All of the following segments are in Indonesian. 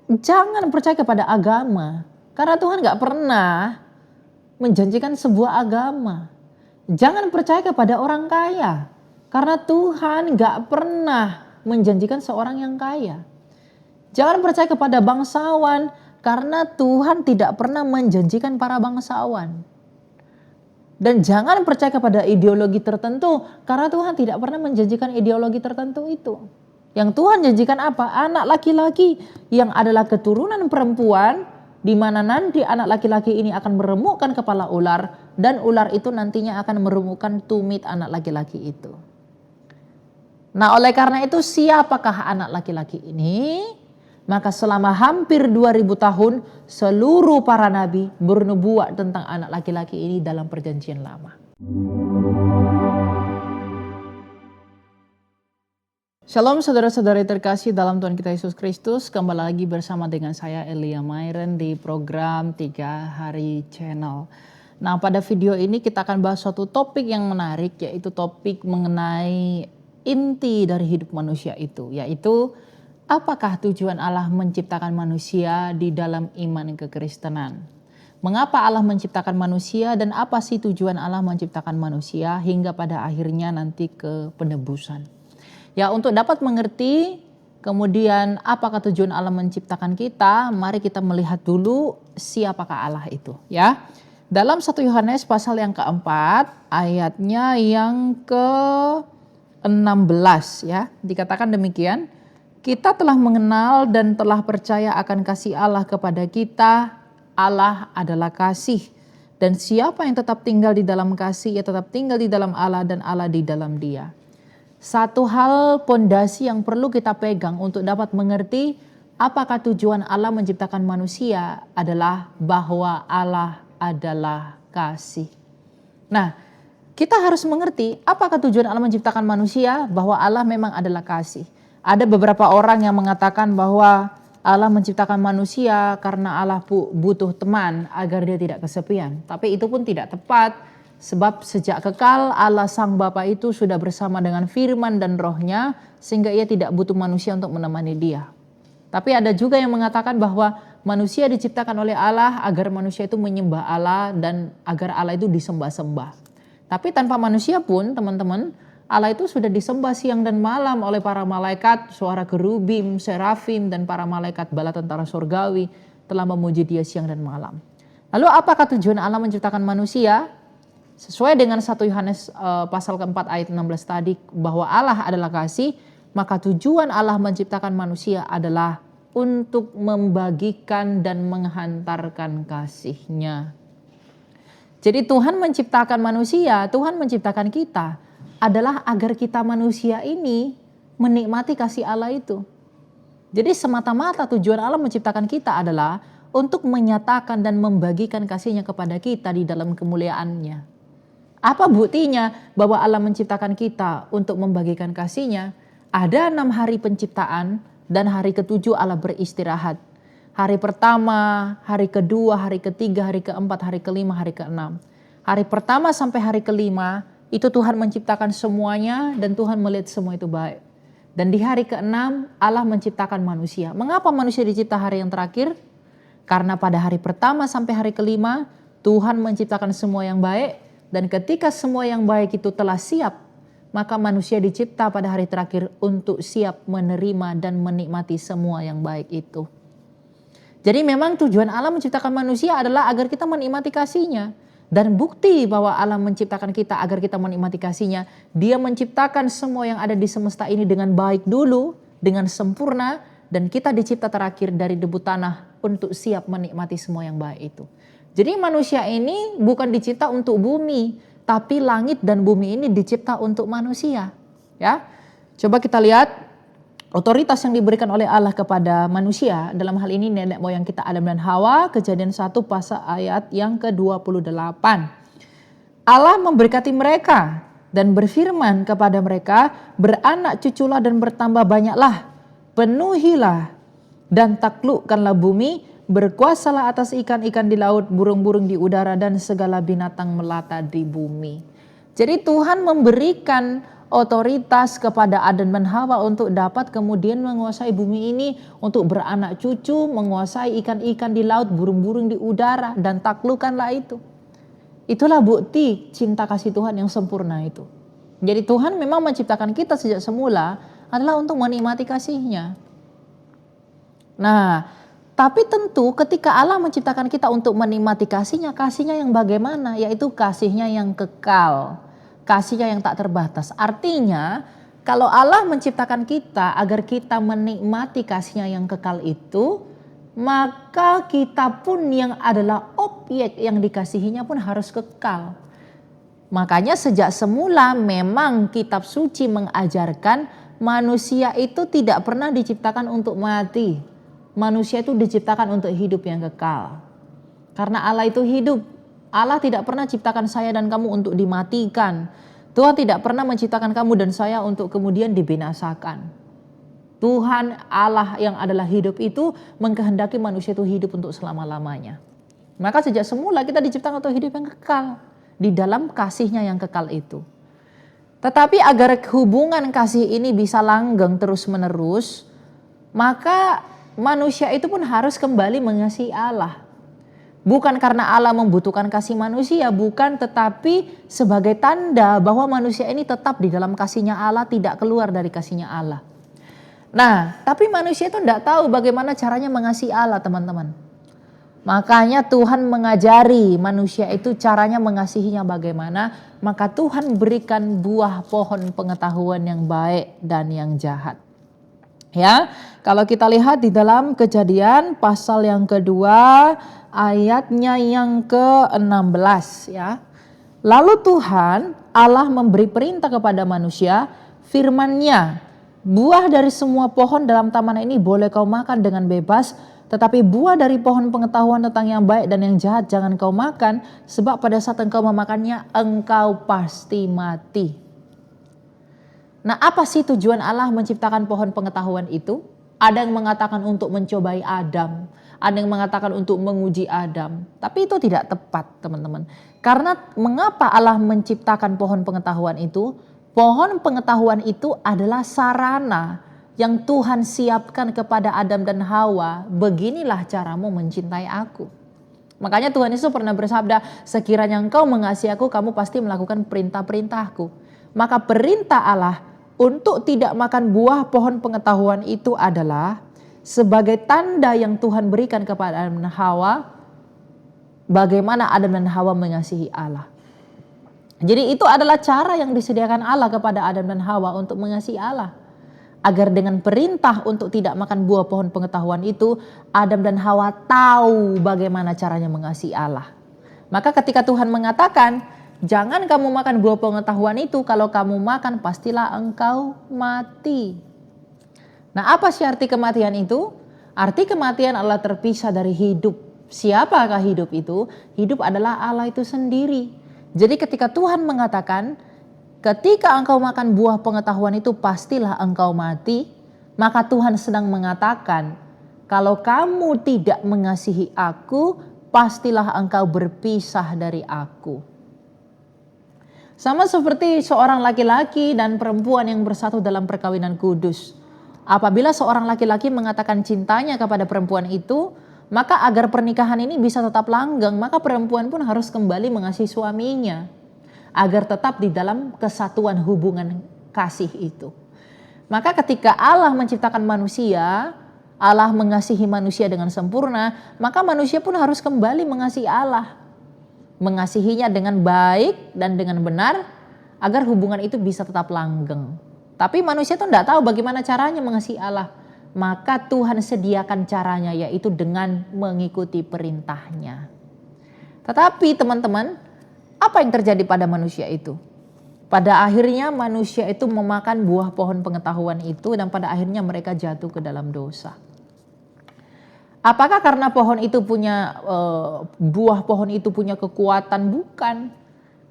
Jangan percaya kepada agama, karena Tuhan gak pernah menjanjikan sebuah agama. Jangan percaya kepada orang kaya, karena Tuhan gak pernah menjanjikan seorang yang kaya. Jangan percaya kepada bangsawan, karena Tuhan tidak pernah menjanjikan para bangsawan. Dan jangan percaya kepada ideologi tertentu, karena Tuhan tidak pernah menjanjikan ideologi tertentu itu. Yang Tuhan janjikan apa? Anak laki-laki yang adalah keturunan perempuan, di mana nanti anak laki-laki ini akan meremukkan kepala ular, dan ular itu nantinya akan meremukkan tumit anak laki-laki itu. Nah, oleh karena itu siapakah anak laki-laki ini? Maka selama hampir 2000 tahun seluruh para nabi bernubuat tentang anak laki-laki ini dalam perjanjian lama. Shalom saudara-saudari terkasih dalam Tuhan kita Yesus Kristus. Kembali lagi bersama dengan saya Elia Myren di program 3 Hari Channel. Nah, pada video ini kita akan bahas suatu topik yang menarik, yaitu topik mengenai inti dari hidup manusia itu, yaitu apakah tujuan Allah menciptakan manusia di dalam iman kekristenan? Mengapa Allah menciptakan manusia dan apa sih tujuan Allah menciptakan manusia hingga pada akhirnya nanti ke penebusan? Ya, untuk dapat mengerti kemudian apakah tujuan Allah menciptakan kita, mari kita melihat dulu siapakah Allah itu, ya. Dalam 1 Yohanes pasal yang keempat, ayatnya yang ke-16 ya, dikatakan demikian. Kita telah mengenal dan telah percaya akan kasih Allah kepada kita. Allah adalah kasih. Dan siapa yang tetap tinggal di dalam kasih, ia tetap tinggal di dalam Allah dan Allah di dalam dia. Satu hal pondasi yang perlu kita pegang untuk dapat mengerti apakah tujuan Allah menciptakan manusia adalah bahwa Allah adalah kasih. Nah, kita harus mengerti apakah tujuan Allah menciptakan manusia, bahwa Allah memang adalah kasih. Ada beberapa orang yang mengatakan bahwa Allah menciptakan manusia karena Allah butuh teman agar dia tidak kesepian. Tapi itu pun tidak tepat, sebab sejak kekal Allah Sang Bapa itu sudah bersama dengan firman dan rohnya, sehingga ia tidak butuh manusia untuk menemani dia. Tapi ada juga yang mengatakan bahwa manusia diciptakan oleh Allah agar manusia itu menyembah Allah dan agar Allah itu disembah-sembah. Tapi tanpa manusia pun teman-teman, Allah itu sudah disembah siang dan malam oleh para malaikat, suara kerubim, serafim, dan para malaikat bala tentara surgawi telah memuji dia siang dan malam. Lalu apakah tujuan Allah menciptakan manusia? Sesuai dengan 1 Yohanes pasal keempat ayat 16 tadi, bahwa Allah adalah kasih, maka tujuan Allah menciptakan manusia adalah untuk membagikan dan menghantarkan kasih-Nya. Jadi Tuhan menciptakan manusia, Tuhan menciptakan kita adalah agar kita manusia ini menikmati kasih Allah itu. Jadi semata-mata tujuan Allah menciptakan kita adalah untuk menyatakan dan membagikan kasih-Nya kepada kita di dalam kemuliaan-Nya. Apa buktinya bahwa Allah menciptakan kita untuk membagikan kasih-Nya? Ada 6 hari penciptaan dan hari ke-7 Allah beristirahat. Hari pertama, hari kedua, hari ketiga, hari keempat, hari kelima, hari keenam. Hari pertama sampai hari kelima itu Tuhan menciptakan semuanya dan Tuhan melihat semua itu baik. Dan di hari ke-6 Allah menciptakan manusia. Mengapa manusia dicipta hari yang terakhir? Karena pada hari pertama sampai hari kelima Tuhan menciptakan semua yang baik. Dan ketika semua yang baik itu telah siap, maka manusia dicipta pada hari terakhir untuk siap menerima dan menikmati semua yang baik itu. Jadi memang tujuan Allah menciptakan manusia adalah agar kita menikmati kasih-Nya. Dan bukti bahwa Allah menciptakan kita agar kita menikmati kasih-Nya, Dia menciptakan semua yang ada di semesta ini dengan baik dulu, dengan sempurna, dan kita dicipta terakhir dari debu tanah untuk siap menikmati semua yang baik itu. Jadi manusia ini bukan dicipta untuk bumi, tapi langit dan bumi ini dicipta untuk manusia. Ya, coba kita lihat otoritas yang diberikan oleh Allah kepada manusia, dalam hal ini nenek moyang kita Adam dan Hawa, Kejadian 1 pasal ayat yang ke-28. Allah memberkati mereka dan berfirman kepada mereka, beranak cuculah dan bertambah banyaklah, penuhilah dan taklukkanlah bumi, berkuasalah atas ikan-ikan di laut, burung-burung di udara dan segala binatang melata di bumi. Jadi Tuhan memberikan otoritas kepada Adam dan Hawa untuk dapat kemudian menguasai bumi ini, untuk beranak cucu, menguasai ikan-ikan di laut, burung-burung di udara, dan taklukkanlah itu. Itulah bukti cinta kasih Tuhan yang sempurna itu. Jadi Tuhan memang menciptakan kita sejak semula adalah untuk menikmati kasih-Nya. Nah, tapi tentu ketika Allah menciptakan kita untuk menikmati kasih-Nya, kasih-Nya yang bagaimana? Yaitu kasih-Nya yang kekal, kasih-Nya yang tak terbatas. Artinya, kalau Allah menciptakan kita agar kita menikmati kasih-Nya yang kekal itu, maka kita pun yang adalah objek yang dikasihinya pun harus kekal. Makanya sejak semula memang kitab suci mengajarkan manusia itu tidak pernah diciptakan untuk mati. Manusia itu diciptakan untuk hidup yang kekal. Karena Allah itu hidup. Allah tidak pernah ciptakan saya dan kamu untuk dimatikan. Tuhan tidak pernah menciptakan kamu dan saya untuk kemudian dibinasakan. Tuhan Allah yang adalah hidup itu mengkehendaki manusia itu hidup untuk selama-lamanya. Maka sejak semula kita diciptakan untuk hidup yang kekal. Di dalam kasih-Nya yang kekal itu. Tetapi agar hubungan kasih ini bisa langgeng terus-menerus, maka manusia itu pun harus kembali mengasihi Allah. Bukan karena Allah membutuhkan kasih manusia, bukan, tetapi sebagai tanda bahwa manusia ini tetap di dalam kasih-Nya Allah, tidak keluar dari kasih-Nya Allah. Nah, tapi manusia itu tidak tahu bagaimana caranya mengasihi Allah, teman-teman. Makanya Tuhan mengajari manusia itu caranya mengasihinya bagaimana. Maka Tuhan berikan buah pohon pengetahuan yang baik dan yang jahat. Ya, kalau kita lihat di dalam Kejadian pasal yang kedua ayatnya yang ke-16 ya. Lalu Tuhan Allah memberi perintah kepada manusia, firman-Nya, buah dari semua pohon dalam taman ini boleh kau makan dengan bebas, tetapi buah dari pohon pengetahuan tentang yang baik dan yang jahat jangan kau makan, sebab pada saat engkau memakannya engkau pasti mati. Nah, apa sih tujuan Allah menciptakan pohon pengetahuan itu? Ada yang mengatakan untuk mencobai Adam, ada yang mengatakan untuk menguji Adam. Tapi itu tidak tepat, teman-teman. Karena mengapa Allah menciptakan pohon pengetahuan itu? Pohon pengetahuan itu adalah sarana yang Tuhan siapkan kepada Adam dan Hawa. Beginilah caramu mencintai aku. Makanya Tuhan Yesus pernah bersabda, sekiranya engkau mengasihi aku, kamu pasti melakukan perintah-perintahku. Maka perintah Allah untuk tidak makan buah pohon pengetahuan itu adalah sebagai tanda yang Tuhan berikan kepada Adam dan Hawa, bagaimana Adam dan Hawa mengasihi Allah. Jadi itu adalah cara yang disediakan Allah kepada Adam dan Hawa untuk mengasihi Allah. Agar dengan perintah untuk tidak makan buah pohon pengetahuan itu, Adam dan Hawa tahu bagaimana caranya mengasihi Allah. Maka ketika Tuhan mengatakan, jangan kamu makan buah pengetahuan itu, kalau kamu makan pastilah engkau mati. Nah, apa sih arti kematian itu? Arti kematian adalah terpisah dari hidup. Siapakah hidup itu? Hidup adalah Allah itu sendiri. Jadi ketika Tuhan mengatakan, ketika engkau makan buah pengetahuan itu pastilah engkau mati, maka Tuhan sedang mengatakan, kalau kamu tidak mengasihi aku, pastilah engkau berpisah dari aku. Sama seperti seorang laki-laki dan perempuan yang bersatu dalam perkawinan kudus. Apabila seorang laki-laki mengatakan cintanya kepada perempuan itu, maka agar pernikahan ini bisa tetap langgeng, maka perempuan pun harus kembali mengasihi suaminya. Agar tetap di dalam kesatuan hubungan kasih itu. Maka ketika Allah menciptakan manusia, Allah mengasihi manusia dengan sempurna, maka manusia pun harus kembali mengasihi Allah. Mengasihinya dengan baik dan dengan benar, agar hubungan itu bisa tetap langgeng. Tapi manusia itu tidak tahu bagaimana caranya mengasihi Allah. Maka Tuhan sediakan caranya, yaitu dengan mengikuti perintahnya. Tetapi teman-teman, apa yang terjadi pada manusia itu? Pada akhirnya manusia itu memakan buah pohon pengetahuan itu, dan pada akhirnya mereka jatuh ke dalam dosa. Apakah karena pohon itu punya buah pohon itu punya kekuatan? Bukan.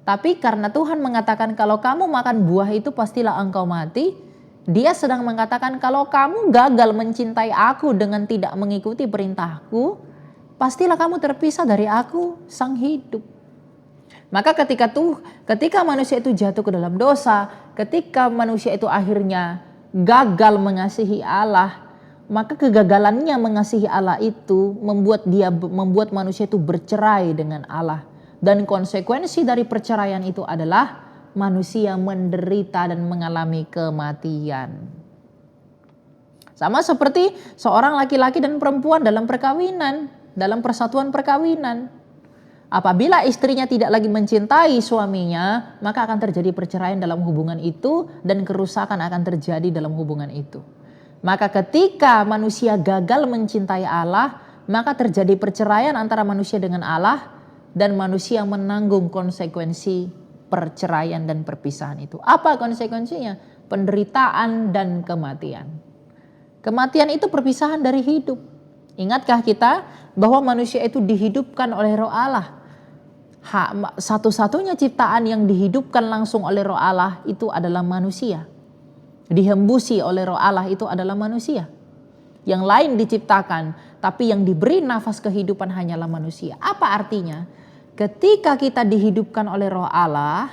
Tapi karena Tuhan mengatakan kalau kamu makan buah itu pastilah engkau mati. Dia sedang mengatakan kalau kamu gagal mencintai aku dengan tidak mengikuti perintahku, pastilah kamu terpisah dari aku sang hidup. Maka ketika manusia itu jatuh ke dalam dosa, ketika manusia itu akhirnya gagal mengasihi Allah, maka kegagalannya mengasihi Allah itu membuat manusia itu bercerai dengan Allah. Dan konsekuensi dari perceraian itu adalah manusia menderita dan mengalami kematian. Sama seperti seorang laki-laki dan perempuan dalam perkawinan, dalam persatuan perkawinan. Apabila istrinya tidak lagi mencintai suaminya, maka akan terjadi perceraian dalam hubungan itu dan kerusakan akan terjadi dalam hubungan itu. Maka ketika manusia gagal mencintai Allah, maka terjadi perceraian antara manusia dengan Allah dan manusia menanggung konsekuensi perceraian dan perpisahan itu. Apa konsekuensinya? Penderitaan dan kematian. Kematian itu perpisahan dari hidup. Ingatkah kita bahwa manusia itu dihidupkan oleh Roh Allah? Satu-satunya ciptaan yang dihidupkan langsung oleh Roh Allah itu adalah manusia. Dihembusi oleh Roh Allah itu adalah manusia. Yang lain diciptakan, tapi yang diberi nafas kehidupan hanyalah manusia. Apa artinya? Ketika kita dihidupkan oleh Roh Allah,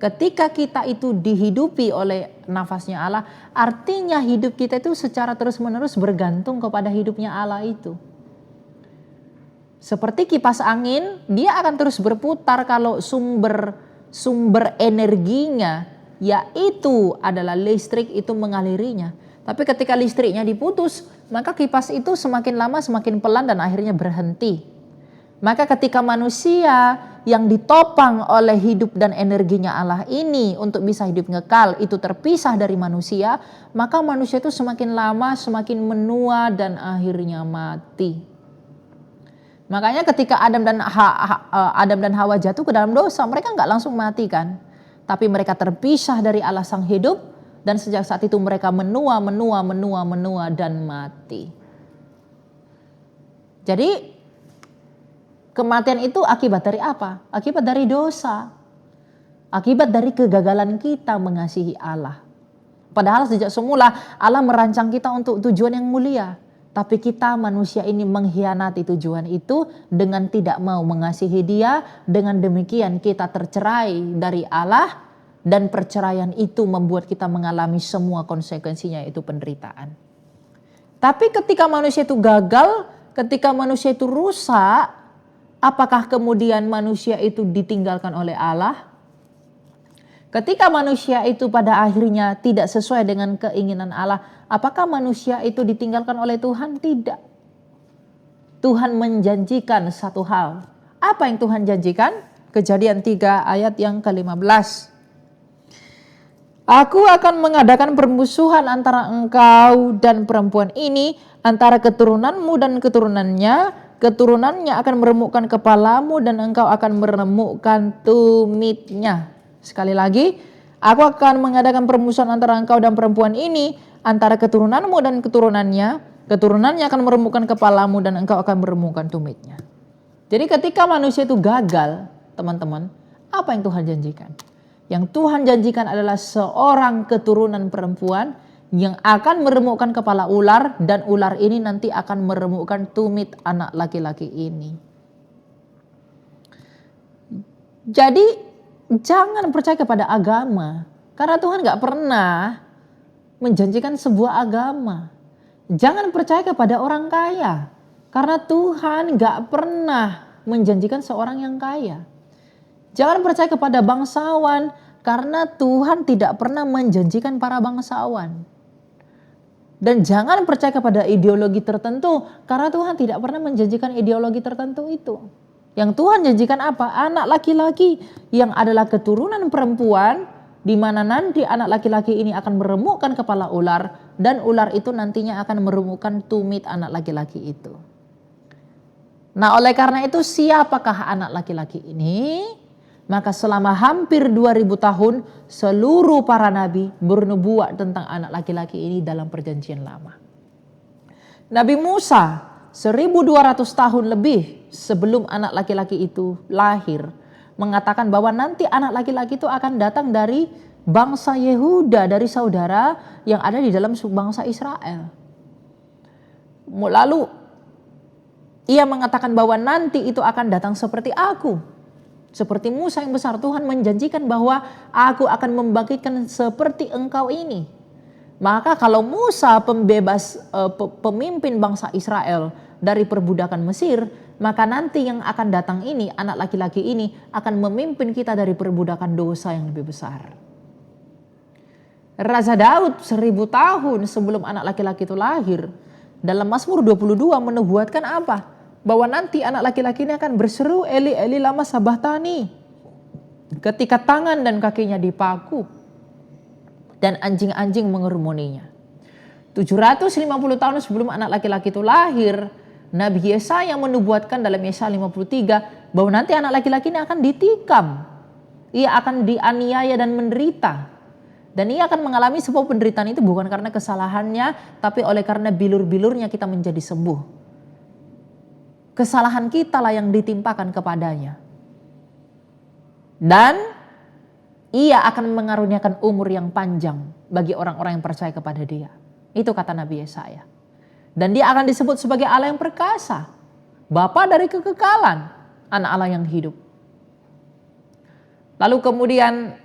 ketika kita itu dihidupi oleh nafasnya Allah, artinya hidup kita itu secara terus-menerus bergantung kepada hidupnya Allah itu. Seperti kipas angin, dia akan terus berputar kalau sumber energinya yaitu adalah listrik itu mengalirinya. Tapi ketika listriknya diputus, maka kipas itu semakin lama semakin pelan dan akhirnya berhenti. Maka ketika manusia yang ditopang oleh hidup dan energinya Allah ini untuk bisa hidup kekal itu terpisah dari manusia, maka manusia itu semakin lama semakin menua dan akhirnya mati. Makanya ketika Adam dan Hawa jatuh ke dalam dosa, mereka nggak langsung mati kan, tapi mereka terpisah dari Allah sang hidup dan sejak saat itu mereka menua dan mati. Jadi kematian itu akibat dari apa? Akibat dari dosa. Akibat dari kegagalan kita mengasihi Allah. Padahal sejak semula Allah merancang kita untuk tujuan yang mulia. Tapi kita manusia ini mengkhianati tujuan itu dengan tidak mau mengasihi Dia. Dengan demikian kita tercerai dari Allah. Dan perceraian itu membuat kita mengalami semua konsekuensinya, yaitu penderitaan. Tapi ketika manusia itu gagal, ketika manusia itu rusak, apakah kemudian manusia itu ditinggalkan oleh Allah? Ketika manusia itu pada akhirnya tidak sesuai dengan keinginan Allah, apakah manusia itu ditinggalkan oleh Tuhan? Tidak. Tuhan menjanjikan satu hal. Apa yang Tuhan janjikan? Kejadian 3 ayat yang ke-15. Aku akan mengadakan permusuhan antara engkau dan perempuan ini, antara keturunanmu dan keturunannya. Keturunannya akan meremukkan kepalamu dan engkau akan meremukkan tumitnya. Sekali lagi, aku akan mengadakan permusuhan antara engkau dan perempuan ini, antara keturunanmu dan keturunannya. Keturunannya akan meremukkan kepalamu dan engkau akan meremukkan tumitnya. Jadi ketika manusia itu gagal, teman-teman, apa yang Tuhan janjikan? Yang Tuhan janjikan adalah seorang keturunan perempuan yang akan meremukkan kepala ular, dan ular ini nanti akan meremukkan tumit anak laki-laki ini. Jadi jangan percaya kepada agama, karena Tuhan gak pernah menjanjikan sebuah agama. Jangan percaya kepada orang kaya, karena Tuhan gak pernah menjanjikan seorang yang kaya. Jangan percaya kepada bangsawan, karena Tuhan tidak pernah menjanjikan para bangsawan. Dan jangan percaya kepada ideologi tertentu, karena Tuhan tidak pernah menjanjikan ideologi tertentu itu. Yang Tuhan janjikan apa? Anak laki-laki yang adalah keturunan perempuan, di mana nanti anak laki-laki ini akan meremukkan kepala ular, dan ular itu nantinya akan meremukkan tumit anak laki-laki itu. Nah, oleh karena itu siapakah anak laki-laki ini? Maka selama hampir 2000 tahun seluruh para nabi bernubuat tentang anak laki-laki ini dalam perjanjian lama. Nabi Musa 1200 tahun lebih sebelum anak laki-laki itu lahir mengatakan bahwa nanti anak laki-laki itu akan datang dari bangsa Yehuda, dari saudara yang ada di dalam bangsa Israel. Lalu ia mengatakan bahwa nanti itu akan datang seperti aku. Seperti Musa yang besar, Tuhan menjanjikan bahwa aku akan membangkitkan seperti engkau ini. Maka kalau Musa pemimpin bangsa Israel dari perbudakan Mesir, maka nanti yang akan datang ini, anak laki-laki ini akan memimpin kita dari perbudakan dosa yang lebih besar. Raja Daud 1000 tahun sebelum anak laki-laki itu lahir, dalam Mazmur 22 menubuatkan apa? Bahwa nanti anak laki-laki ini akan berseru, Eli Eli lama sabachthani, ketika tangan dan kakinya dipaku dan anjing-anjing mengerumuninya. 750 tahun sebelum anak laki-laki itu lahir, Nabi Yesaya menubuatkan dalam Yesaya 53 bahwa nanti anak laki-laki ini akan ditikam. Ia akan dianiaya dan menderita. Dan ia akan mengalami sebuah penderitaan itu bukan karena kesalahannya, tapi oleh karena bilur-bilurnya kita menjadi sembuh. Kesalahan kita lah yang ditimpakan kepadanya. Dan ia akan mengaruniakan umur yang panjang bagi orang-orang yang percaya kepada dia. Itu kata Nabi Yesaya. Dan dia akan disebut sebagai Allah yang perkasa, Bapa dari kekekalan, Anak Allah yang hidup. Lalu kemudian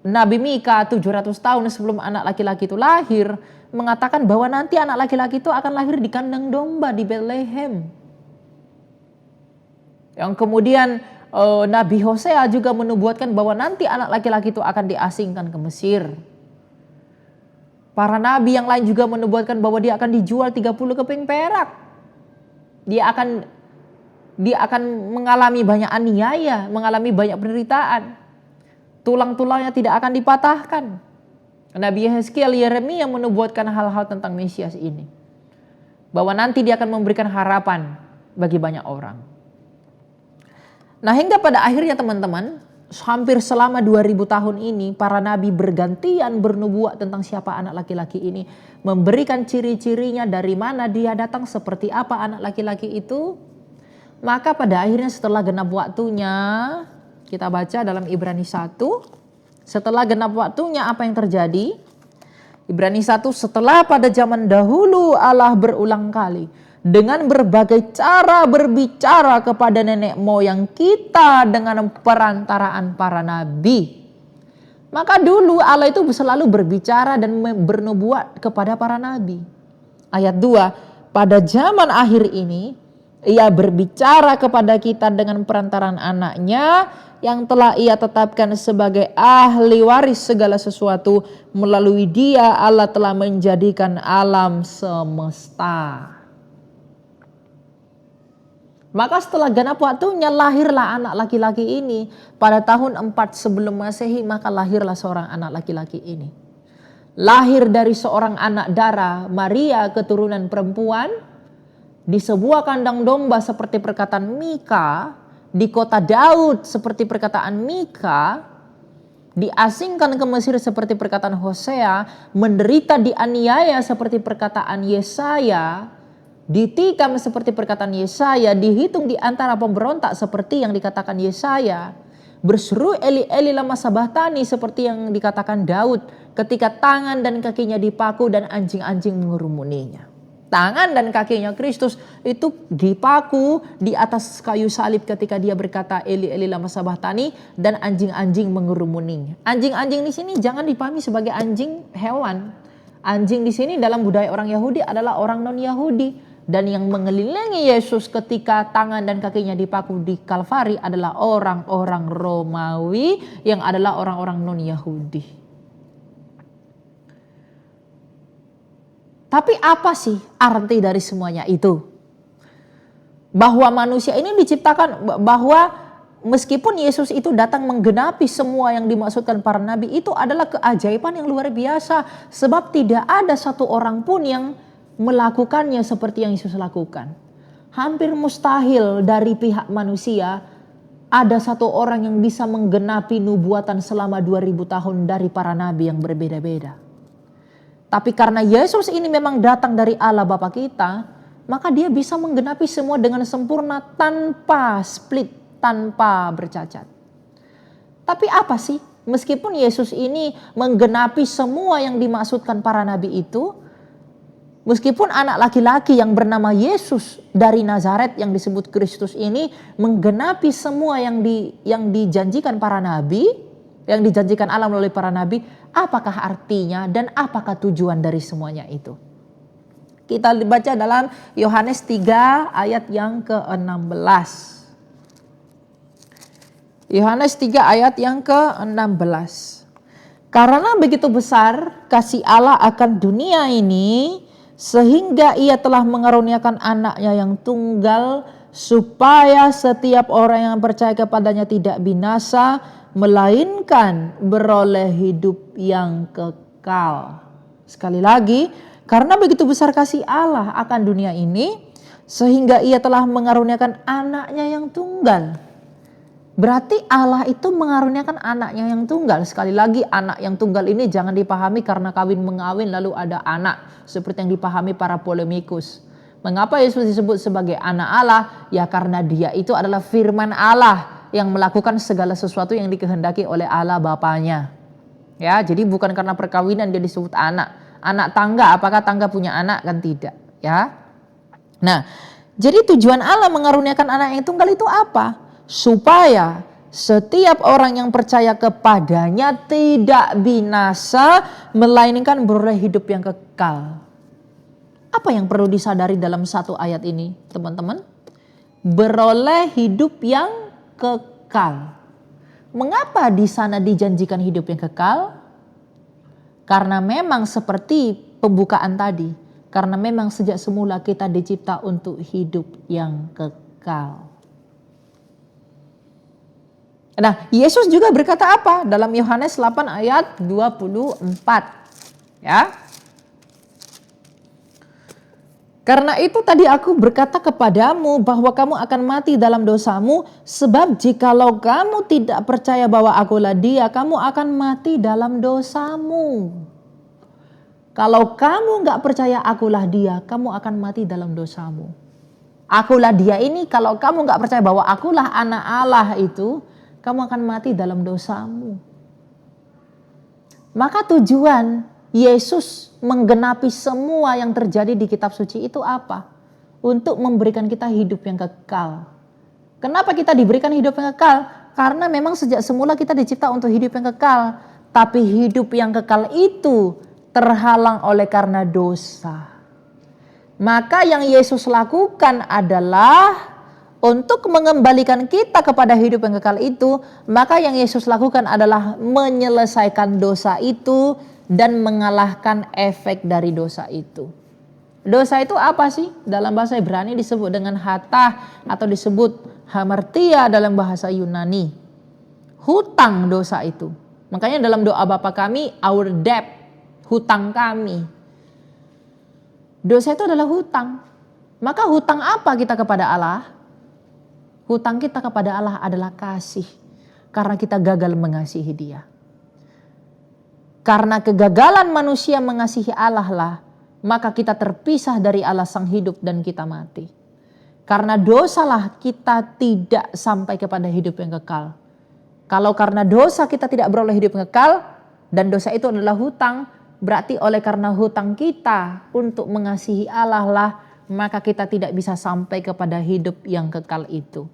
Nabi Mika 700 tahun sebelum anak laki-laki itu lahir mengatakan bahwa nanti anak laki-laki itu akan lahir di kandang domba di Bethlehem. Yang kemudian Nabi Hosea juga menubuatkan bahwa nanti anak laki-laki itu akan diasingkan ke Mesir. Para nabi yang lain juga menubuatkan bahwa dia akan dijual 30 keping perak. Dia akan mengalami banyak aniaya, mengalami banyak penderitaan. Tulang-tulangnya tidak akan dipatahkan. Nabi Yehezkiel, Yeremia menubuatkan hal-hal tentang Mesias ini. Bahwa nanti dia akan memberikan harapan bagi banyak orang. Nah, hingga pada akhirnya teman-teman, hampir selama 2000 tahun ini para nabi bergantian bernubuat tentang siapa anak laki-laki ini. Memberikan ciri-cirinya, dari mana dia datang, seperti apa anak laki-laki itu. Maka pada akhirnya setelah genap waktunya, kita baca dalam Ibrani 1, setelah genap waktunya apa yang terjadi? Ibrani 1, setelah pada zaman dahulu Allah berulang kali dengan berbagai cara berbicara kepada nenek moyang kita dengan perantaraan para nabi. Maka dulu Allah itu selalu berbicara dan bernubuat kepada para nabi. Ayat 2, pada zaman akhir ini ia berbicara kepada kita dengan perantaraan anaknya yang telah ia tetapkan sebagai ahli waris segala sesuatu. Melalui dia Allah telah menjadikan alam semesta. Maka setelah genap waktunya lahirlah anak laki-laki ini. Pada tahun 4 sebelum Masehi maka lahirlah seorang anak laki-laki ini. Lahir dari seorang anak darah Maria, keturunan perempuan, di sebuah kandang domba seperti perkataan Mika, di kota Daud seperti perkataan Mika, diasingkan ke Mesir seperti perkataan Hosea, menderita dianiaya seperti perkataan Yesaya, ditikam seperti perkataan Yesaya, dihitung di antara pemberontak seperti yang dikatakan Yesaya, berseru Eli Eli lama sabachthani seperti yang dikatakan Daud ketika tangan dan kakinya dipaku dan anjing-anjing mengerumuninya. Tangan dan kakinya Kristus itu dipaku di atas kayu salib ketika dia berkata Eli Eli lama sabachthani, dan anjing-anjing mengerumuninya. Anjing-anjing di sini jangan dipahami sebagai anjing hewan. Anjing di sini dalam budaya orang Yahudi adalah orang non-Yahudi. Dan yang mengelilingi Yesus ketika tangan dan kakinya dipaku di Kalvari adalah orang-orang Romawi yang adalah orang-orang non-Yahudi. Tapi apa sih arti dari semuanya itu? Bahwa manusia ini diciptakan, bahwa meskipun Yesus itu datang menggenapi semua yang dimaksudkan para nabi, itu adalah keajaiban yang luar biasa. Sebab tidak ada satu orang pun yang melakukannya seperti yang Yesus lakukan. Hampir mustahil dari pihak manusia ada satu orang yang bisa menggenapi nubuatan selama 2000 tahun dari para nabi yang berbeda-beda. Tapi karena Yesus ini memang datang dari Allah Bapa kita, maka dia bisa menggenapi semua dengan sempurna tanpa split, tanpa bercacat. Tapi apa sih? Meskipun Yesus ini menggenapi semua yang dimaksudkan para nabi itu, Meskipun anak laki-laki yang bernama Yesus dari Nazaret yang disebut Kristus ini menggenapi semua yang dijanjikan para nabi, yang dijanjikan Allah melalui para nabi, apakah artinya dan apakah tujuan dari semuanya itu? Kita baca dalam Yohanes 3 ayat yang ke-16. Yohanes 3 ayat yang ke-16. Karena begitu besar kasih Allah akan dunia ini, sehingga ia telah mengaruniakan anaknya yang tunggal, supaya setiap orang yang percaya kepadanya tidak binasa, melainkan beroleh hidup yang kekal. Sekali lagi, karena begitu besar kasih Allah akan dunia ini, sehingga ia telah mengaruniakan anaknya yang tunggal. Berarti Allah itu mengaruniakan anaknya yang tunggal. Sekali lagi, anak yang tunggal ini jangan dipahami karena kawin mengawin lalu ada anak, seperti yang dipahami para polemikus. Mengapa Yesus disebut sebagai anak Allah? Ya karena dia itu adalah firman Allah yang melakukan segala sesuatu yang dikehendaki oleh Allah Bapanya. Ya, jadi bukan karena perkawinan dia disebut anak. Anak tangga, apakah tangga punya anak? Kan tidak, ya. Nah, jadi tujuan Allah mengaruniakan anak yang tunggal itu apa? Supaya setiap orang yang percaya kepadanya tidak binasa, melainkan beroleh hidup yang kekal. Apa yang perlu disadari dalam satu ayat ini, teman-teman? Beroleh hidup yang kekal. Mengapa di sana dijanjikan hidup yang kekal? Karena memang seperti pembukaan tadi, karena memang sejak semula kita dicipta untuk hidup yang kekal. Nah, Yesus juga berkata apa? Dalam Yohanes 8 ayat 24. Ya. Karena itu tadi aku berkata kepadamu bahwa kamu akan mati dalam dosamu, sebab jikalau kamu tidak percaya bahwa akulah dia, kamu akan mati dalam dosamu. Kalau kamu gak percaya akulah dia, kamu akan mati dalam dosamu. Akulah dia ini, kalau kamu gak percaya bahwa akulah anak Allah itu, kamu akan mati dalam dosamu. Maka tujuan Yesus menggenapi semua yang terjadi di kitab suci itu apa? Untuk memberikan kita hidup yang kekal. Kenapa kita diberikan hidup yang kekal? Karena memang sejak semula kita dicipta untuk hidup yang kekal. Tapi hidup yang kekal itu terhalang oleh karena dosa. Maka yang Yesus lakukan adalah untuk mengembalikan kita kepada hidup yang kekal itu, maka yang Yesus lakukan adalah menyelesaikan dosa itu dan mengalahkan efek dari dosa itu. Dosa itu apa sih? Dalam bahasa Ibrani disebut dengan hatah atau disebut hamartia dalam bahasa Yunani. Hutang dosa itu. Makanya dalam doa Bapa kami, our debt, hutang kami. Dosa itu adalah hutang. Maka hutang apa kita kepada Allah? Hutang kita kepada Allah adalah kasih. Karena kita gagal mengasihi Dia. Karena kegagalan manusia mengasihi Allah lah, maka kita terpisah dari Allah sang hidup dan kita mati. Karena dosalah kita tidak sampai kepada hidup yang kekal. Kalau karena dosa kita tidak beroleh hidup yang kekal, dan dosa itu adalah hutang, berarti oleh karena hutang kita untuk mengasihi Allah lah, maka kita tidak bisa sampai kepada hidup yang kekal itu.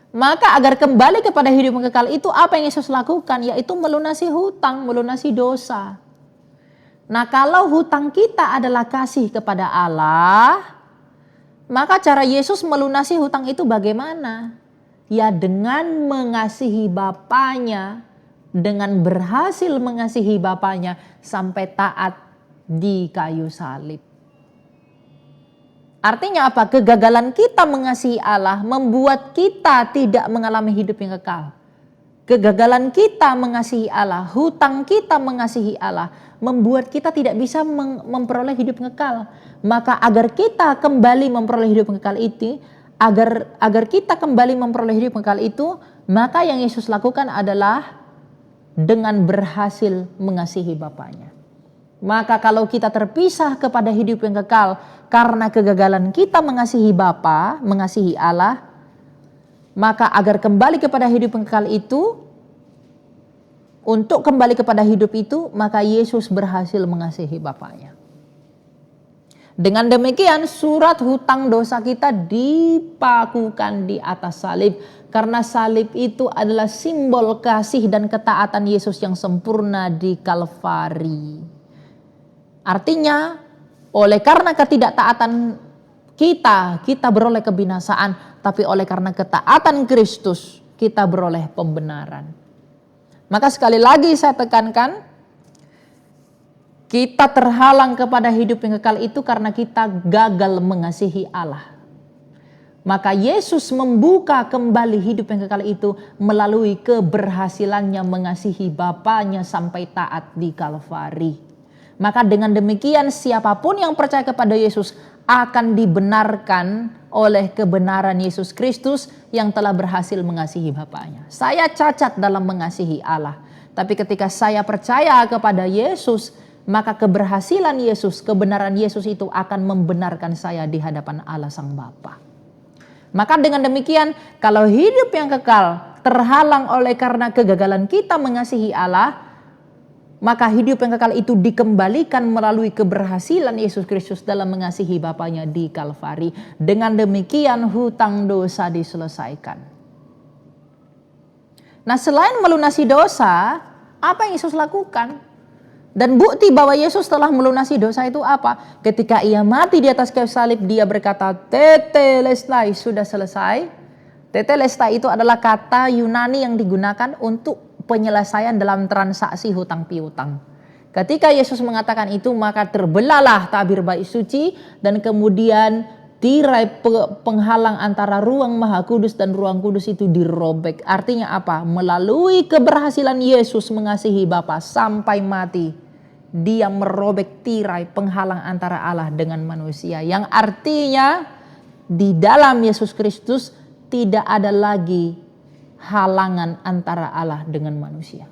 Maka agar kembali kepada hidup yang kekal itu, apa yang Yesus lakukan? Yaitu melunasi hutang, melunasi dosa. Nah, kalau hutang kita adalah kasih kepada Allah, maka cara Yesus melunasi hutang itu bagaimana? Ya dengan mengasihi Bapanya, dengan berhasil mengasihi Bapanya sampai taat di kayu salib. Artinya apa? Kegagalan kita mengasihi Allah membuat kita tidak mengalami hidup yang kekal. Kegagalan kita mengasihi Allah, hutang kita mengasihi Allah membuat kita tidak bisa memperoleh hidup yang kekal. Maka agar kita kembali memperoleh hidup yang kekal itu, agar kita kembali memperoleh hidup yang kekal itu, maka yang Yesus lakukan adalah dengan berhasil mengasihi Bapanya. Maka kalau kita terpisah kepada hidup yang kekal karena kegagalan kita mengasihi Bapa, mengasihi Allah, maka agar kembali kepada hidup yang kekal itu, untuk kembali kepada hidup itu, maka Yesus berhasil mengasihi Bapanya. Dengan demikian surat hutang dosa kita dipakukan di atas salib. Karena salib itu adalah simbol kasih dan ketaatan Yesus yang sempurna di Kalvari. Artinya oleh karena ketidaktaatan kita beroleh kebinasaan. Tapi oleh karena ketaatan Kristus kita beroleh pembenaran. Maka sekali lagi saya tekankan, kita terhalang kepada hidup yang kekal itu karena kita gagal mengasihi Allah. Maka Yesus membuka kembali hidup yang kekal itu melalui keberhasilannya mengasihi Bapanya sampai taat di Kalvari. Maka dengan demikian siapapun yang percaya kepada Yesus akan dibenarkan oleh kebenaran Yesus Kristus yang telah berhasil mengasihi Bapanya. Saya cacat dalam mengasihi Allah. Tapi ketika saya percaya kepada Yesus, maka keberhasilan Yesus, kebenaran Yesus itu akan membenarkan saya di hadapan Allah Sang Bapa. Maka dengan demikian, kalau hidup yang kekal terhalang oleh karena kegagalan kita mengasihi Allah, maka hidup yang kekal itu dikembalikan melalui keberhasilan Yesus Kristus dalam mengasihi Bapanya di Kalvari. Dengan demikian hutang dosa diselesaikan. Nah, selain melunasi dosa, apa yang Yesus lakukan? Dan bukti bahwa Yesus telah melunasi dosa itu apa? Ketika ia mati di atas kayu salib, dia berkata, tetelestai, sudah selesai. Tetelestai itu adalah kata Yunani yang digunakan untuk penyelesaian dalam transaksi hutang piutang. Ketika Yesus mengatakan itu, maka terbelahlah tabir bait suci dan kemudian tirai penghalang antara ruang Maha Kudus dan ruang kudus itu dirobek. Artinya apa? Melalui keberhasilan Yesus mengasihi Bapa sampai mati, dia merobek tirai penghalang antara Allah dengan manusia. Yang artinya di dalam Yesus Kristus tidak ada lagi halangan antara Allah dengan manusia.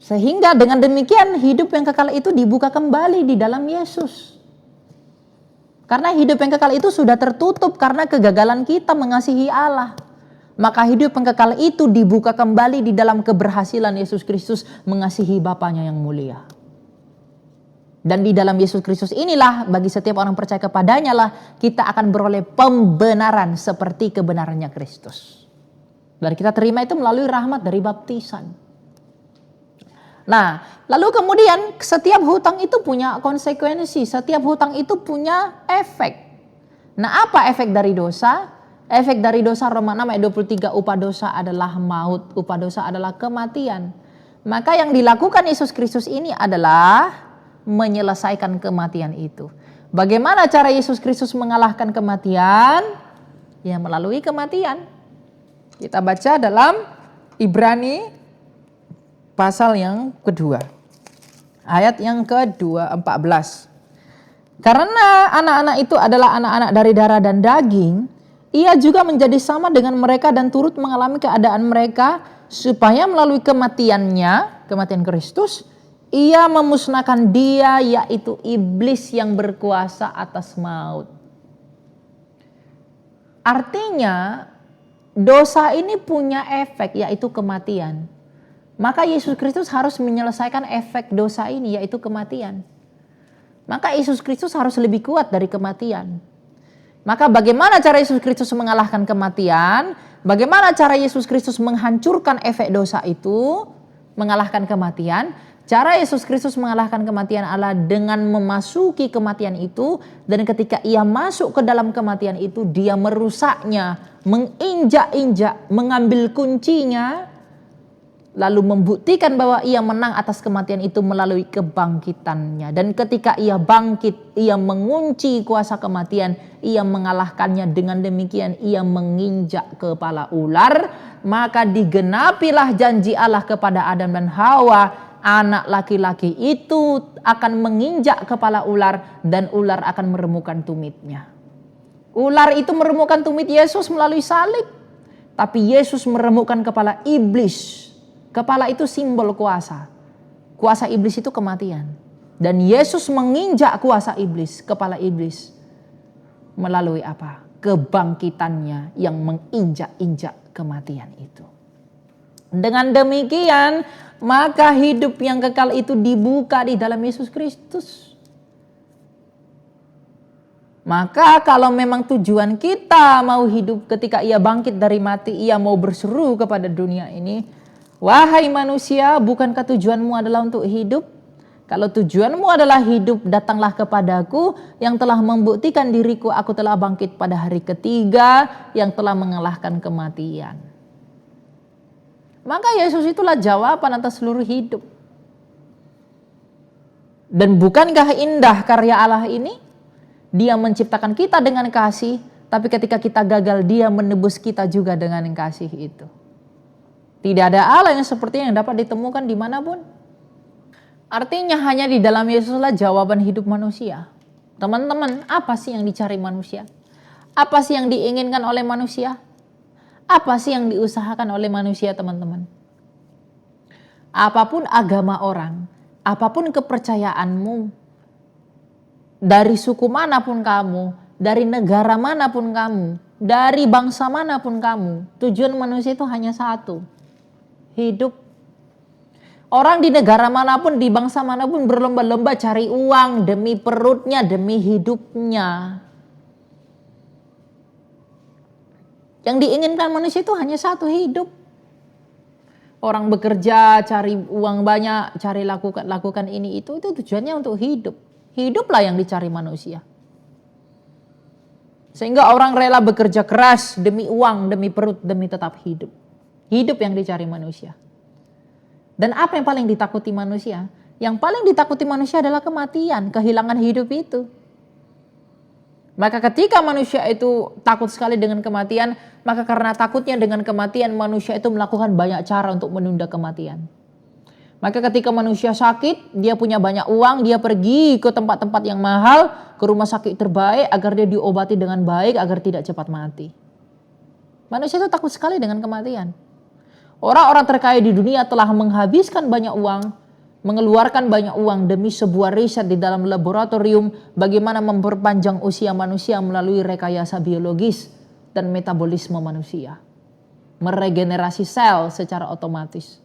Sehingga dengan demikian hidup yang kekal itu dibuka kembali di dalam Yesus. Karena hidup yang kekal itu sudah tertutup karena kegagalan kita mengasihi Allah. Maka hidup yang kekal itu dibuka kembali di dalam keberhasilan Yesus Kristus mengasihi Bapanya yang mulia. Dan di dalam Yesus Kristus inilah bagi setiap orang percaya kepadanya lah kita akan beroleh pembenaran seperti kebenarannya Kristus. Dan kita terima itu melalui rahmat dari baptisan. Nah, lalu kemudian setiap hutang itu punya konsekuensi, setiap hutang itu punya efek. Nah, apa efek dari dosa? Efek dari dosa Roma 6 ayat 23, upah dosa adalah maut, upah dosa adalah kematian. Maka yang dilakukan Yesus Kristus ini adalah menyelesaikan kematian itu. Bagaimana cara Yesus Kristus mengalahkan kematian? Ya, melalui kematian. Kita baca dalam Ibrani pasal yang kedua, ayat yang ke-14. Karena anak-anak itu adalah anak-anak dari darah dan daging, ia juga menjadi sama dengan mereka dan turut mengalami keadaan mereka, supaya melalui kematiannya, kematian Kristus, ia memusnahkan dia, yaitu iblis yang berkuasa atas maut. Artinya dosa ini punya efek, yaitu kematian. Maka Yesus Kristus harus menyelesaikan efek dosa ini, yaitu kematian. Maka Yesus Kristus harus lebih kuat dari kematian. Maka bagaimana cara Yesus Kristus mengalahkan kematian? Bagaimana cara Yesus Kristus menghancurkan efek dosa itu? Mengalahkan kematian? Cara Yesus Kristus mengalahkan kematian adalah dengan memasuki kematian itu, dan ketika ia masuk ke dalam kematian itu, dia merusaknya, menginjak-injak, mengambil kuncinya, lalu membuktikan bahwa ia menang atas kematian itu melalui kebangkitannya. Dan ketika ia bangkit, ia mengunci kuasa kematian, ia mengalahkannya. Dengan demikian ia menginjak kepala ular, maka digenapilah janji Allah kepada Adam dan Hawa. Anak laki-laki itu akan menginjak kepala ular dan ular akan meremukkan tumitnya. Ular itu meremukkan tumit Yesus melalui salib. Tapi Yesus meremukkan kepala iblis. Kepala itu simbol kuasa. Kuasa iblis itu kematian. Dan Yesus menginjak kuasa iblis, kepala iblis. Melalui apa? Kebangkitannya yang menginjak-injak kematian itu. Dengan demikian, maka hidup yang kekal itu dibuka di dalam Yesus Kristus. Maka kalau memang tujuan kita mau hidup ketika ia bangkit dari mati, ia mau berseru kepada dunia ini, wahai manusia, bukankah tujuanmu adalah untuk hidup? Kalau tujuanmu adalah hidup, datanglah kepadaku yang telah membuktikan diriku, aku telah bangkit pada hari ketiga, yang telah mengalahkan kematian. Maka Yesus itulah jawaban atas seluruh hidup. Dan bukankah indah karya Allah ini? Dia menciptakan kita dengan kasih, tapi ketika kita gagal, dia menebus kita juga dengan kasih itu. Tidak ada Allah yang seperti yang dapat ditemukan dimanapun. Artinya hanya di dalam Yesuslah jawaban hidup manusia. Teman-teman, apa sih yang dicari manusia? Apa sih yang diinginkan oleh manusia? Apa sih yang diusahakan oleh manusia, teman-teman? Apapun agama orang, apapun kepercayaanmu, dari suku manapun kamu, dari negara manapun kamu, dari bangsa manapun kamu, tujuan manusia itu hanya satu, hidup. Orang di negara manapun, di bangsa manapun berlomba-lomba cari uang demi perutnya, demi hidupnya. Yang diinginkan manusia itu hanya satu, hidup. Orang bekerja, cari uang banyak, cari lakukan ini itu tujuannya untuk hidup. Hiduplah yang dicari manusia. Sehingga orang rela bekerja keras demi uang, demi perut, demi tetap hidup. Hidup yang dicari manusia. Dan apa yang paling ditakuti manusia? Yang paling ditakuti manusia adalah kematian, kehilangan hidup itu. Maka ketika manusia itu takut sekali dengan kematian, maka karena takutnya dengan kematian, manusia itu melakukan banyak cara untuk menunda kematian. Maka ketika manusia sakit, dia punya banyak uang, dia pergi ke tempat-tempat yang mahal, ke rumah sakit terbaik agar dia diobati dengan baik, agar tidak cepat mati. Manusia itu takut sekali dengan kematian. Orang-orang terkaya di dunia telah menghabiskan banyak uang, mengeluarkan banyak uang demi sebuah riset di dalam laboratorium bagaimana memperpanjang usia manusia melalui rekayasa biologis dan metabolisme manusia. Meregenerasi sel secara otomatis.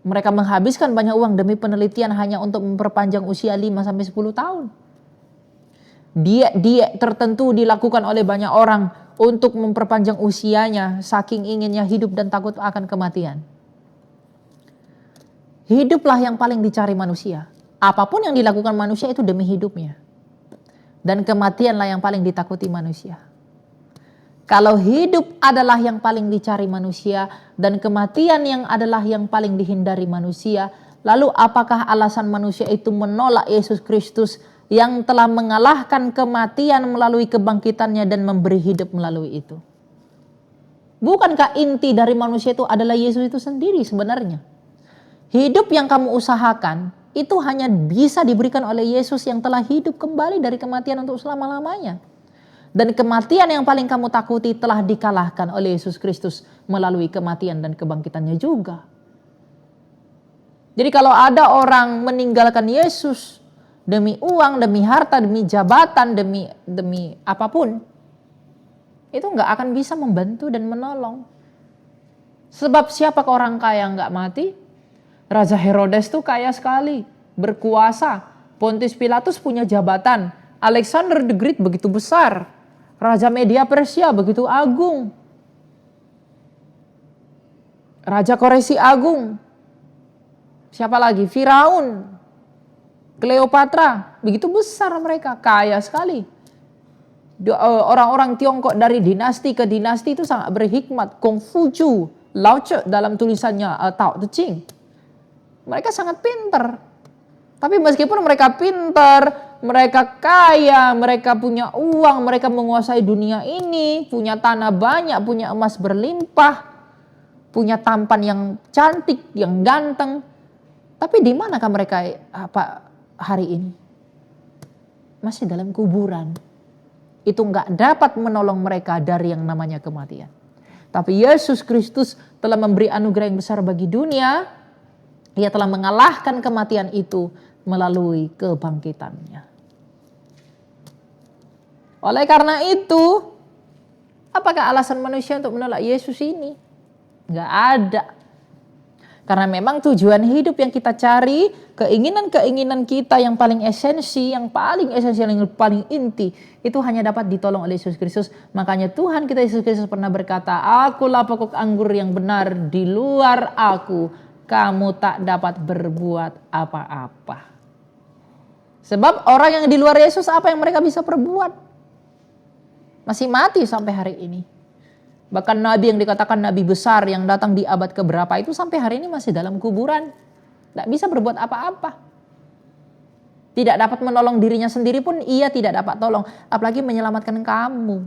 Mereka menghabiskan banyak uang demi penelitian hanya untuk memperpanjang usia 5-10 tahun. Diet tertentu dilakukan oleh banyak orang untuk memperpanjang usianya, saking inginnya hidup dan takut akan kematian. Hiduplah yang paling dicari manusia. Apapun yang dilakukan manusia itu demi hidupnya. Dan kematianlah yang paling ditakuti manusia. Kalau hidup adalah yang paling dicari manusia dan kematian yang adalah yang paling dihindari manusia, lalu apakah alasan manusia itu menolak Yesus Kristus yang telah mengalahkan kematian melalui kebangkitannya dan memberi hidup melalui itu? Bukankah inti dari manusia itu adalah Yesus itu sendiri sebenarnya? Hidup yang kamu usahakan itu hanya bisa diberikan oleh Yesus yang telah hidup kembali dari kematian untuk selama-lamanya. Dan kematian yang paling kamu takuti telah dikalahkan oleh Yesus Kristus melalui kematian dan kebangkitannya juga. Jadi kalau ada orang meninggalkan Yesus demi uang, demi harta, demi jabatan, demi apapun, itu nggak akan bisa membantu dan menolong. Sebab siapa orang kaya nggak mati? Raja Herodes tuh kaya sekali, berkuasa. Pontius Pilatus punya jabatan. Alexander the Great begitu besar. Raja Media Persia begitu agung. Raja Koresi agung. Siapa lagi? Firaun. Cleopatra. Begitu besar mereka, kaya sekali. Orang-orang Tiongkok dari dinasti ke dinasti itu sangat berhikmat. Kongfucu, Lao Tzu dalam tulisannya Tao Te Ching. Mereka sangat pintar. Tapi meskipun mereka pintar, mereka kaya, mereka punya uang, mereka menguasai dunia ini, punya tanah banyak, punya emas berlimpah, punya tampan yang cantik, yang ganteng. Tapi di manakah mereka hari ini? Masih dalam kuburan. Itu enggak dapat menolong mereka dari yang namanya kematian. Tapi Yesus Kristus telah memberi anugerah yang besar bagi dunia. Ia telah mengalahkan kematian itu melalui kebangkitannya. Oleh karena itu, Apakah alasan manusia untuk menolak Yesus ini? Nggak ada. Karena memang tujuan hidup yang kita cari, keinginan-keinginan kita yang paling esensi, yang paling esensial, yang paling inti, itu hanya dapat ditolong oleh Yesus Kristus. Makanya Tuhan kita Yesus Kristus pernah berkata, "Akulah pokok anggur yang benar, di luar aku, kamu tak dapat berbuat apa-apa." Sebab orang yang di luar Yesus, apa yang mereka bisa perbuat? Masih mati sampai hari ini. Bahkan nabi yang dikatakan nabi besar yang datang di abad keberapa itu sampai hari ini masih dalam kuburan. Tidak bisa berbuat apa-apa. Tidak dapat menolong dirinya sendiri pun ia tidak dapat tolong. Apalagi menyelamatkan kamu.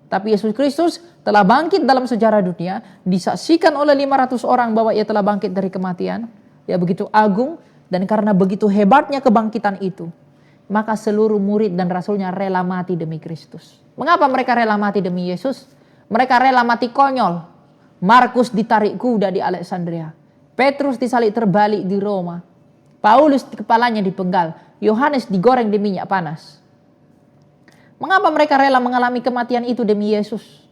Tapi Yesus Kristus telah bangkit dalam sejarah dunia. Disaksikan oleh 500 orang bahwa ia telah bangkit dari kematian. Ia begitu agung. Dan karena begitu hebatnya kebangkitan itu, maka seluruh murid dan rasulnya rela mati demi Kristus. Mengapa mereka rela mati demi Yesus? Mereka rela mati konyol. Markus ditarik kuda di Alexandria. Petrus disalib terbalik di Roma. Paulus kepalanya dipenggal. Yohanes digoreng di minyak panas. Mengapa mereka rela mengalami kematian itu demi Yesus?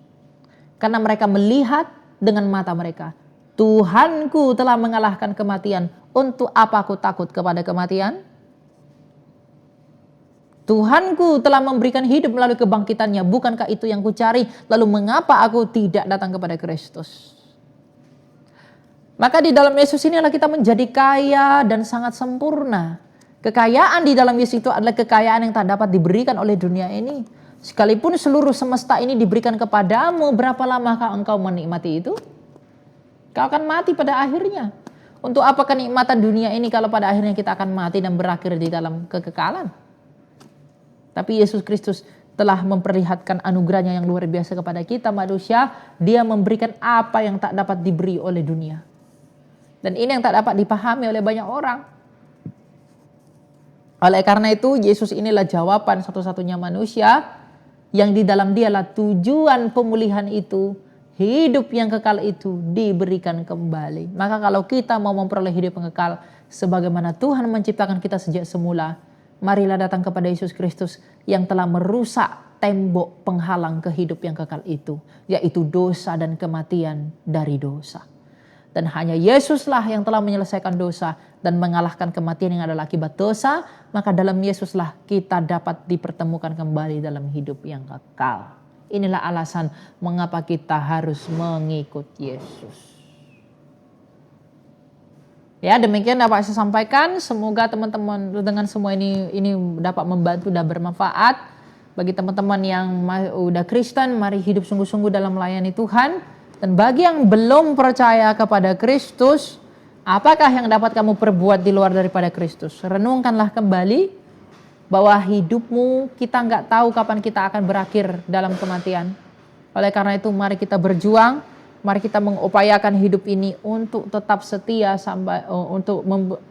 Karena mereka melihat dengan mata mereka. Tuhanku telah mengalahkan kematian. Untuk apa aku takut kepada kematian? Tuhanku telah memberikan hidup melalui kebangkitannya. Bukankah itu yang kucari? Lalu mengapa aku tidak datang kepada Kristus? Maka di dalam Yesus inilah kita menjadi kaya dan sangat sempurna. Kekayaan di dalam Yesus itu adalah kekayaan yang tak dapat diberikan oleh dunia ini. Sekalipun seluruh semesta ini diberikan kepadamu, berapa lamakah engkau menikmati itu? Kau akan mati pada akhirnya. Untuk apa kenikmatan dunia ini kalau pada akhirnya kita akan mati dan berakhir di dalam kekekalan? Tapi Yesus Kristus telah memperlihatkan anugerahnya yang luar biasa kepada kita manusia. Dia memberikan apa yang tak dapat diberi oleh dunia. Dan ini yang tak dapat dipahami oleh banyak orang. Oleh karena itu Yesus inilah jawaban satu-satunya manusia yang di dalam dialah tujuan pemulihan itu. Hidup yang kekal itu diberikan kembali. Maka kalau kita mau memperoleh hidup yang kekal sebagaimana Tuhan menciptakan kita sejak semula, marilah datang kepada Yesus Kristus yang telah merusak tembok penghalang ke hidup yang kekal itu, yaitu dosa dan kematian dari dosa. Dan hanya Yesuslah yang telah menyelesaikan dosa dan mengalahkan kematian yang adalah akibat dosa, maka dalam Yesuslah kita dapat dipertemukan kembali dalam hidup yang kekal. Inilah alasan mengapa kita harus mengikut Yesus. Ya, demikian dapat saya sampaikan. Semoga teman-teman dengan semua ini dapat membantu dan bermanfaat bagi teman-teman yang udah Kristen. Mari hidup sungguh-sungguh dalam melayani Tuhan. Dan bagi yang belum percaya kepada Kristus, apakah yang dapat kamu perbuat di luar daripada Kristus? Renungkanlah kembali bahwa hidupmu kita nggak tahu kapan kita akan berakhir dalam kematian. Oleh karena itu mari kita berjuang, mari kita mengupayakan hidup ini untuk tetap setia sampai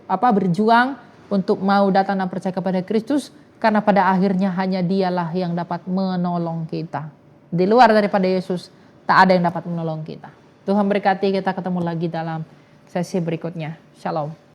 berjuang untuk mau datang dan percaya kepada Kristus, karena pada akhirnya hanya Dialah yang dapat menolong kita. Di luar daripada Yesus tak ada yang dapat menolong kita. Tuhan berkati, kita ketemu lagi dalam sesi berikutnya. Shalom.